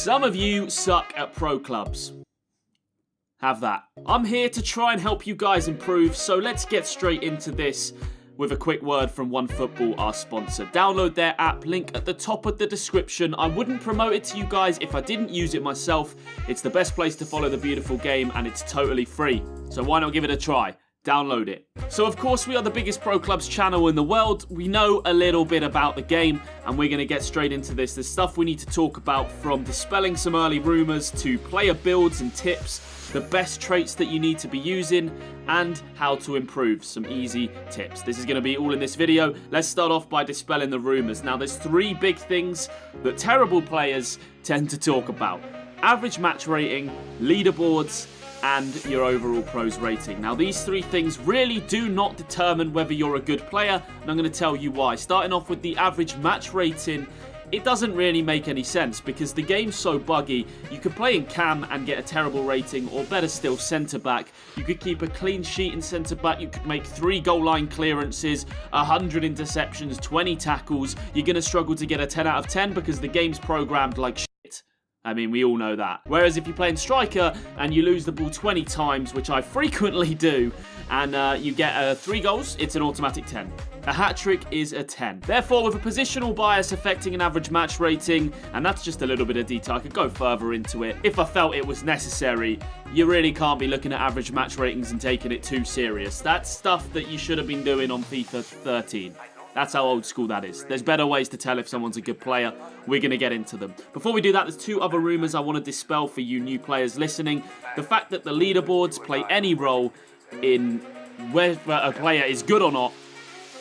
Some of you suck at pro clubs. Have that. I'm here to try and help you guys improve, so let's get straight into this with a quick word from OneFootball, our sponsor. Download their app, link at the top of the description. I wouldn't promote it to you guys if I didn't use it myself. It's the best place to follow the beautiful game and it's totally free. So why not give it a try? Download it. So of course we are the biggest pro clubs channel in the world. We know a little bit about the game and we're going to get straight into this. There's stuff we need to talk about, from dispelling some early rumours to player builds and tips, the best traits that you need to be using, and how to improve. Some easy tips. This is going to be all in this video. Let's start off by dispelling the rumours. Now there's three big things that terrible players tend to talk about: average match rating, leaderboards, and your overall pros rating. Now these three things really do not determine whether you're a good player, and I'm going to tell you why. Starting off with the average match rating, it doesn't really make any sense because the game's so buggy. You could play in cam and get a terrible rating, or better still, centre back. You could keep a clean sheet in centre back. You could make 3 goal line clearances, 100 interceptions, 20 tackles. You're going to struggle to get a 10 out of 10 because the game's programmed like shit. I mean, we all know that. Whereas if you play in striker and you lose the ball 20 times, which I frequently do, and you get 3 goals, it's an automatic 10. A hat-trick is a 10. Therefore, with a positional bias affecting an average match rating, and that's just a little bit of detail, I could go further into it if I felt it was necessary, you really can't be looking at average match ratings and taking it too serious. That's stuff that you should have been doing on FIFA 13. That's how old school that is. There's better ways to tell if someone's a good player. We're going to get into them. Before we do that, there's 2 other rumours I want to dispel for you new players listening. The fact that the leaderboards play any role in whether a player is good or not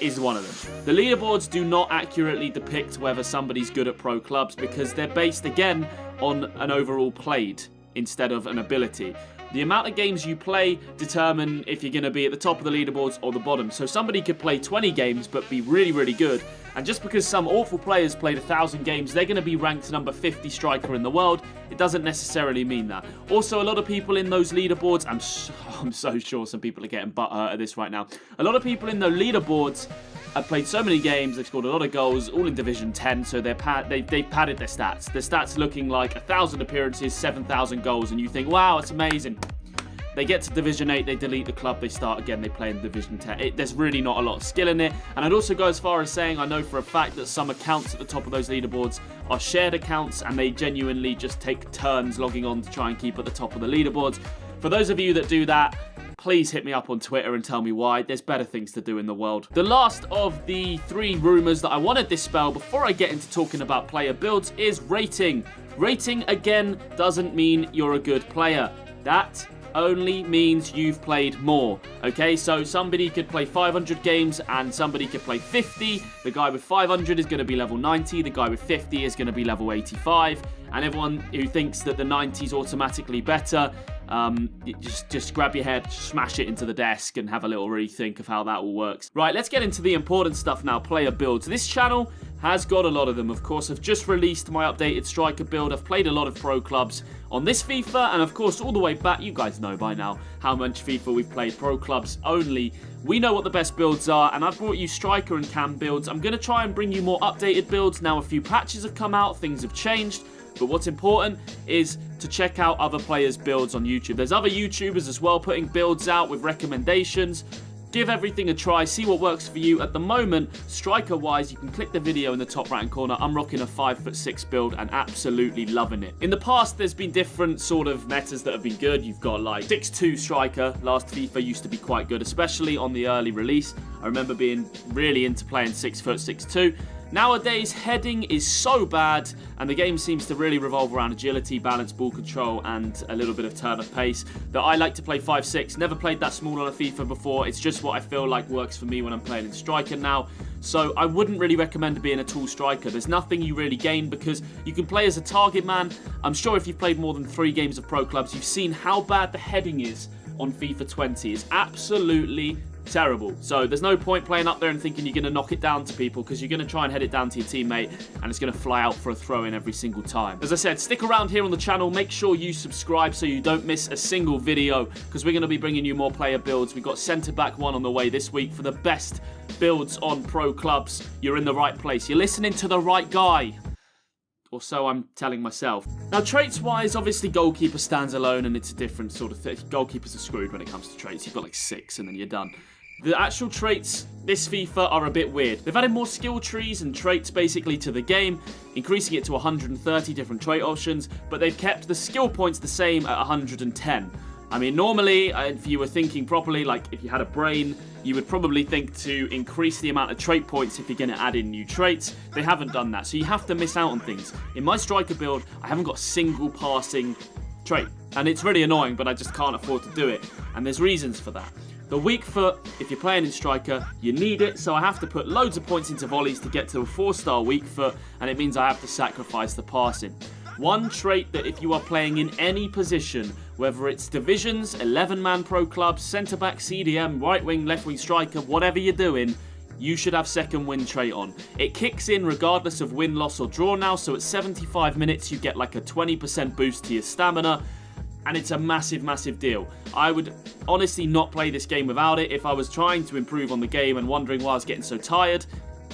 is one of them. The leaderboards do not accurately depict whether somebody's good at pro clubs because they're based, again, on an overall played instead of an ability. The amount of games you play determine if you're going to be at the top of the leaderboards or the bottom. So somebody could play 20 games but be really, really good. And just because some awful players played 1,000 games, they're going to be ranked number 50 striker in the world. It doesn't necessarily mean that. Also, a lot of people in those leaderboards, I'm so sure some people are getting butthurt at this right now. A lot of people in the leaderboards have played so many games, they've scored a lot of goals, all in Division 10, so they've padded their stats. Their stats looking like 1,000 appearances, 7,000 goals, and you think, wow, it's amazing. They get to Division 8, they delete the club, they start again, they play in Division 10. There's really not a lot of skill in it. And I'd also go as far as saying I know for a fact that some accounts at the top of those leaderboards are shared accounts and they genuinely just take turns logging on to try and keep at the top of the leaderboards. For those of you that do that, please hit me up on Twitter and tell me why. There's better things to do in the world. The last of the 3 rumours that I want to dispel before I get into talking about player builds is rating. Rating, again, doesn't mean you're a good player. That only means you've played more. Okay, so somebody could play 500 games and somebody could play 50. The guy with 500 is going to be level 90. The guy with 50 is going to be level 85. And everyone who thinks that the 90 is automatically better, just grab your head, smash it into the desk and have a little rethink of how that all works. Right, let's get into the important stuff now, player builds. This channel has got a lot of them. Of course, I've just released my updated striker build. I've played a lot of pro clubs on this FIFA, and of course, all the way back, you guys know by now how much FIFA we've played pro clubs only. We know what the best builds are, and I've brought you striker and cam builds. I'm going to try and bring you more updated builds. Now, a few patches have come out, things have changed, but what's important is to check out other players' builds on YouTube. There's other YouTubers as well putting builds out with recommendations. Give everything a try, see what works for you. At the moment, striker-wise, you can click the video in the top right-hand corner. I'm rocking a 5'6" build and absolutely loving it. In the past, there's been different sort of metas that have been good. You've got like 6'2" striker. Last FIFA used to be quite good, especially on the early release. I remember being really into playing 6'6". Nowadays, heading is so bad, and the game seems to really revolve around agility, balance, ball control, and a little bit of turn of pace, that I like to play 5'6". Never played that small on a FIFA before. It's just what I feel like works for me when I'm playing in striker now. So I wouldn't really recommend being a tall striker. There's nothing you really gain because you can play as a target man. I'm sure if you've played more than 3 games of pro clubs, you've seen how bad the heading is on FIFA 20. It's absolutely terrible. So there's no point playing up there and thinking you're going to knock it down to people, because you're going to try and head it down to your teammate and it's going to fly out for a throw-in every single time. As I said, stick around here on the channel. Make sure you subscribe so you don't miss a single video, because we're going to be bringing you more player builds. We've got centre-back one on the way this week for the best builds on pro clubs. You're in the right place. You're listening to the right guy. or so I'm telling myself. Now, traits-wise, obviously goalkeeper stands alone, and it's a different sort of thing. Goalkeepers are screwed when it comes to traits. You've got like 6, and then you're done. The actual traits this FIFA are a bit weird. They've added more skill trees and traits basically to the game, increasing it to 130 different trait options, but they've kept the skill points the same at 110. I mean, normally, if you were thinking properly, like if you had a brain, you would probably think to increase the amount of trait points if you're going to add in new traits. They haven't done that, so you have to miss out on things. In my striker build, I haven't got a single passing trait, and it's really annoying, but I just can't afford to do it, and there's reasons for that. The weak foot, if you're playing in striker, you need it, so I have to put loads of points into volleys to get to a 4-star weak foot, and it means I have to sacrifice the passing. One trait that if you are playing in any position, whether it's divisions, 11-man pro clubs, centre-back, CDM, right-wing, left-wing striker, whatever you're doing, you should have second win trait on. It kicks in regardless of win, loss or draw now, so at 75 minutes you get like a 20% boost to your stamina, and it's a massive, massive deal. I would honestly not play this game without it. If I was trying to improve on the game and wondering why I was getting so tired,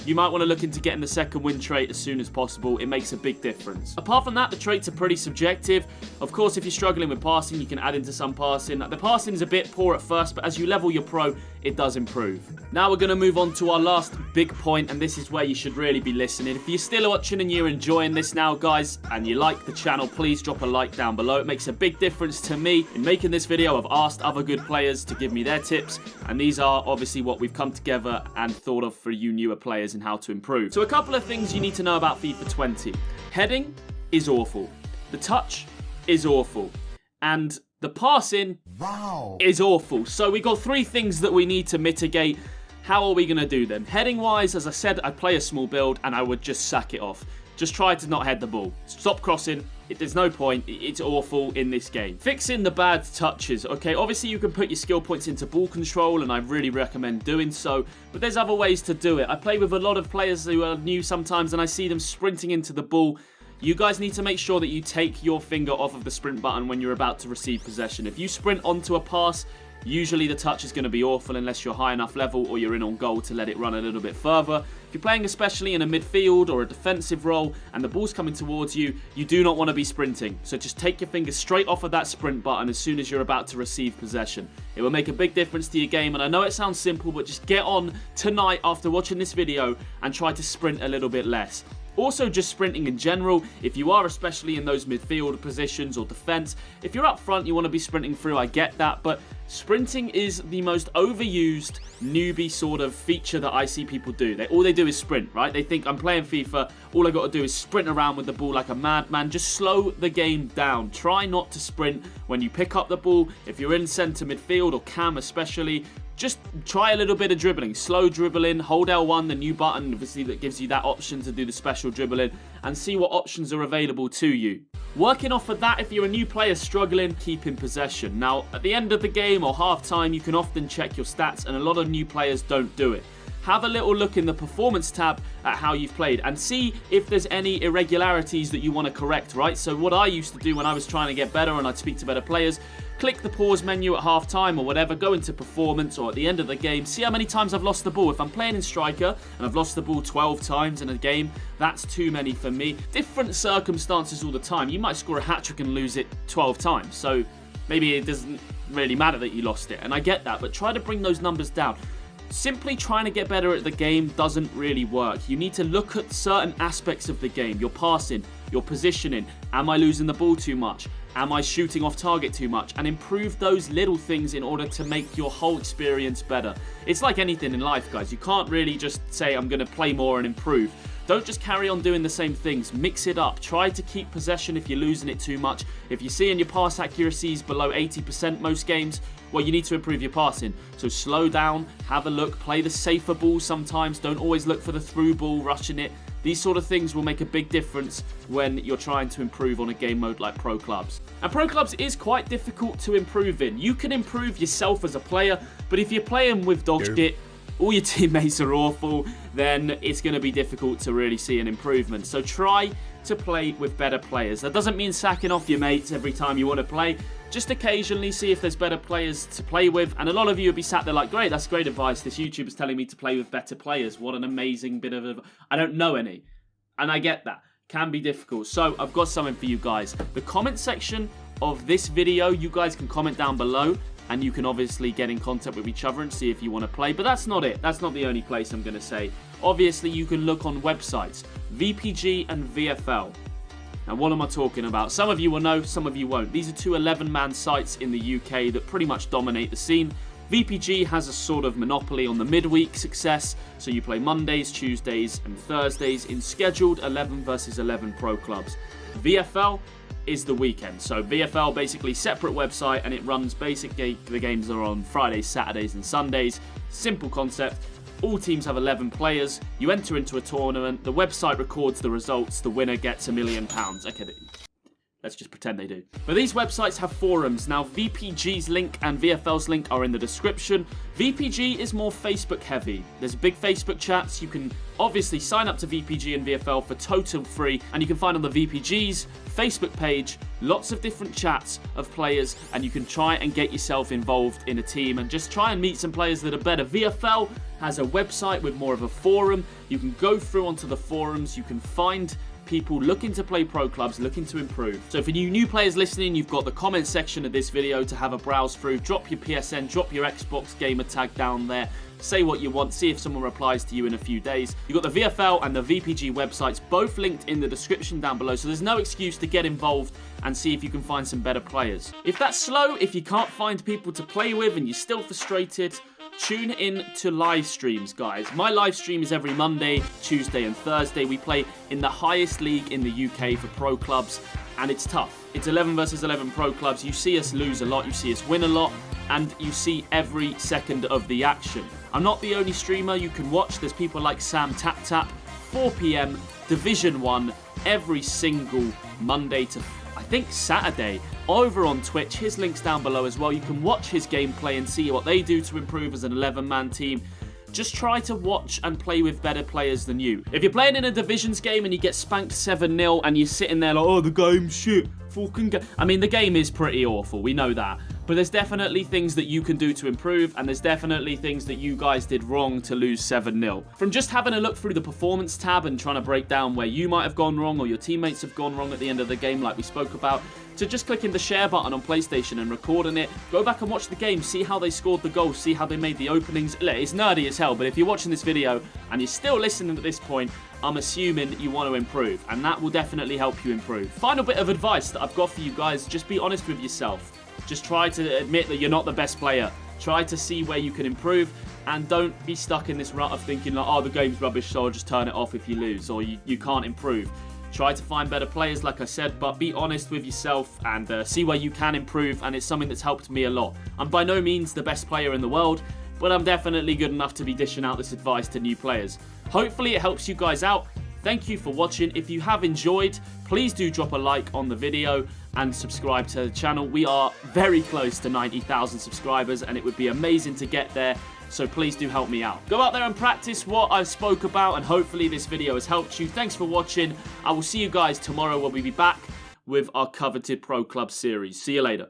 you might want to look into getting the second win trait as soon as possible. It makes a big difference. Apart from that, the traits are pretty subjective. Of course, if you're struggling with passing, you can add into some passing. The passing is a bit poor at first, but as you level your pro, it does improve. Now we're going to move on to our last big point, and this is where you should really be listening. If you're still watching and you're enjoying this now, guys, and you like the channel, please drop a like down below. It makes a big difference to me. In making this video, I've asked other good players to give me their tips, and these are obviously what we've come together and thought of for you newer players and how to improve. So a couple of things you need to know about FIFA 20. Heading is awful. The touch is awful. And the passing is awful. So we got 3 things that we need to mitigate. How are we going to do them? Heading wise, as I said, I play a small build and I would just sack it off. Just try to not head the ball. Stop crossing. There's no point. It's awful in this game. Fixing the bad touches. Okay, obviously you can put your skill points into ball control, and I really recommend doing so, but there's other ways to do it. I play with a lot of players who are new sometimes, and I see them sprinting into the ball. You guys need to make sure that you take your finger off of the sprint button when you're about to receive possession. If you sprint onto a pass, usually the touch is going to be awful unless you're high enough level or you're in on goal to let it run a little bit further. If you're playing especially in a midfield or a defensive role and the ball's coming towards you, you do not want to be sprinting. So just take your finger straight off of that sprint button as soon as you're about to receive possession. It will make a big difference to your game, and I know it sounds simple, but just get on tonight after watching this video and try to sprint a little bit less. Also, just sprinting in general, if you are especially in those midfield positions or defense, if you're up front, you want to be sprinting through, I get that, but sprinting is the most overused newbie sort of feature that I see people do. All they do is sprint, right? They think, I'm playing FIFA, all I got to do is sprint around with the ball like a madman. Just slow the game down. Try not to sprint when you pick up the ball. If you're in centre midfield or cam especially, just try a little bit of dribbling. Slow dribbling, hold L1, the new button, obviously, that gives you that option to do the special dribbling, and see what options are available to you. Working off of that, if you're a new player struggling, keep in possession. Now, at the end of the game or half time, you can often check your stats, and a lot of new players don't do it. Have a little look in the performance tab at how you've played and see if there's any irregularities that you want to correct, right? So what I used to do when I was trying to get better and I'd speak to better players, click the pause menu at half time or whatever, go into performance or at the end of the game, see how many times I've lost the ball. If I'm playing in striker and I've lost the ball 12 times in a game, that's too many for me. Different circumstances all the time. You might score a hat-trick and lose it 12 times, so maybe it doesn't really matter that you lost it, and I get that, but try to bring those numbers down. Simply trying to get better at the game doesn't really work. You need to look at certain aspects of the game. Your passing, your positioning. Am I losing the ball too much? Am I shooting off target too much? And improve those little things in order to make your whole experience better. It's like anything in life, guys. You can't really just say, I'm going to play more and improve. Don't just carry on doing the same things. Mix it up. Try to keep possession if you're losing it too much. If you're seeing your pass accuracy is below 80% most games, well, you need to improve your passing. So slow down, have a look, play the safer ball sometimes. Don't always look for the through ball, rushing it. These sort of things will make a big difference when you're trying to improve on a game mode like Pro Clubs. And Pro Clubs is quite difficult to improve in. You can improve yourself as a player, but if you're playing with dog shit, all your teammates are awful, then it's going to be difficult to really see an improvement. So try to play with better players. That doesn't mean sacking off your mates every time you want to play. Just occasionally see if there's better players to play with. And a lot of you will be sat there like, great, that's great advice. This YouTuber's telling me to play with better players. What an amazing bit of advice. I don't know any. And I get that. can be difficult. So I've got something for you guys. The comment section of this video, you guys can comment down below, and you can obviously get in contact with each other and see if you want to play. But that's not it. That's not the only place I'm going to say. Obviously, you can look on websites, VPG and VFL. Now, what am I talking about? Some of you will know, some of you won't. These are two 11-man sites in the UK that pretty much dominate the scene. VPG has a sort of monopoly on the midweek success, so you play Mondays, Tuesdays and Thursdays in scheduled 11 versus 11 pro clubs. VFL is the weekend, so VFL basically separate website, and it runs basically the games are on Fridays, Saturdays and Sundays. Simple concept. All teams have 11 players. You enter into a tournament. The website records the results. The winner gets £1 million. Okay, let's just pretend they do. But these websites have forums. Now, VPG's link and VFL's link are in the description. VPG is more Facebook heavy. There's big Facebook chats. You can obviously sign up to VPG and VFL for total free, and you can find on the VPG's Facebook page lots of different chats of players, and you can try and get yourself involved in a team and just try and meet some players that are better. VFL has a website with more of a forum. You can go through onto the forums. You can find people looking to play pro clubs, looking to improve. So for you new players listening, you've got the comment section of this video to have a browse through. Drop your PSN, drop your Xbox gamer tag down there. Say what you want, see if someone replies to you in a few days. You've got the VFL and the VPG websites, both linked in the description down below, so there's no excuse to get involved and see if you can find some better players. If that's slow, if you can't find people to play with and you're still frustrated, tune in to live streams, guys. My live stream is every Monday, Tuesday and Thursday. We play in the highest league in the UK for pro clubs, and it's tough. It's 11 versus 11 pro clubs. You see us lose a lot, you see us win a lot, and you see every second of the action. I'm not the only streamer you can watch. There's people like Sam Tap Tap, 4 PM, Division 1, every single Monday to, I think, Saturday, over on Twitch. His link's down below as well. You can watch his gameplay and see what they do to improve as an 11-man team. Just try to watch and play with better players than you. If you're playing in a divisions game and you get spanked 7-0 and you're sitting there like, oh, the game's shit, fucking game. I mean, the game is pretty awful, we know that. But there's definitely things that you can do to improve, and there's definitely things that you guys did wrong to lose 7-0. From just having a look through the performance tab and trying to break down where you might have gone wrong or your teammates have gone wrong at the end of the game like we spoke about, to just clicking the share button on PlayStation and recording it, go back and watch the game, see how they scored the goals, see how they made the openings. It's nerdy as hell, but if you're watching this video and you're still listening at this point, I'm assuming you want to improve, and that will definitely help you improve. Final bit of advice that I've got for you guys, just be honest with yourself. Just try to admit that you're not the best player. Try to see where you can improve, and don't be stuck in this rut of thinking like, oh, the game's rubbish, so I'll just turn it off if you lose, or you can't improve. Try to find better players, like I said, but be honest with yourself and see where you can improve, and it's something that's helped me a lot. I'm by no means the best player in the world, but I'm definitely good enough to be dishing out this advice to new players. Hopefully it helps you guys out. Thank you for watching. If you have enjoyed, please do drop a like on the video and subscribe to the channel. We are very close to 90,000 subscribers, and it would be amazing to get there. So please do help me out. Go out there and practice what I spoke about, and hopefully this video has helped you. Thanks for watching. I will see you guys tomorrow when we be back with our coveted Pro Club series. See you later.